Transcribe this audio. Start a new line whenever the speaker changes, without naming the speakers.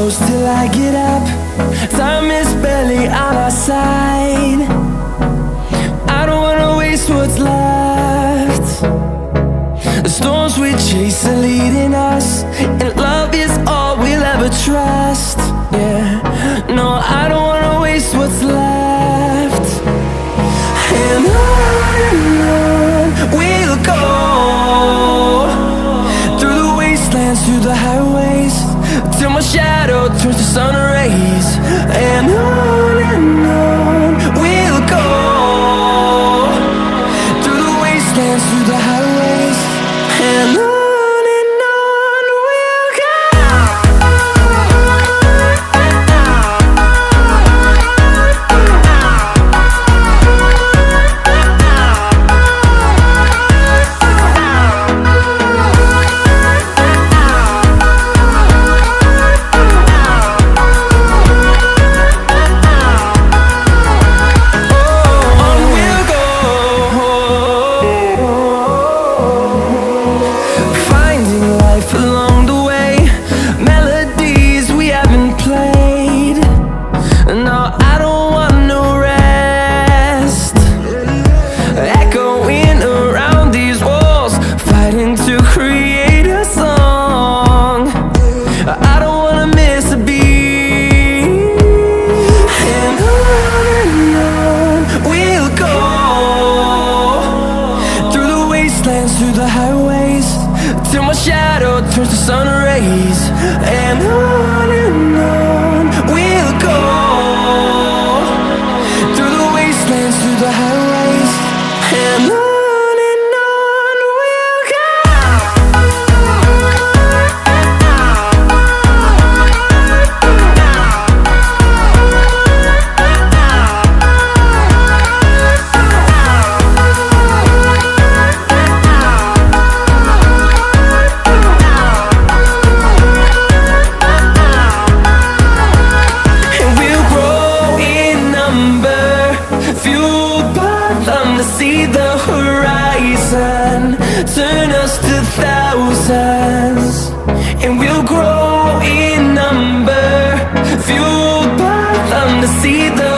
close till I get up. Time is barely on our side. I don't wanna waste what's left. The storms we chase are leading us, and love is all we'll ever trust. Yeah, no, I don't wanna waste what's left. And on we'll go, through the wastelands, through the highways, till my shadow turns to sun rays. And on we'll go, through the wastelands, through the highways, and on we'll go. Through the highways, till my shadow turns to sun rays. And on we'll go, through the wastelands, through the highways, and on we'll go. See the horizon, turn us to thousands, and we'll grow in number, fueled by them to see the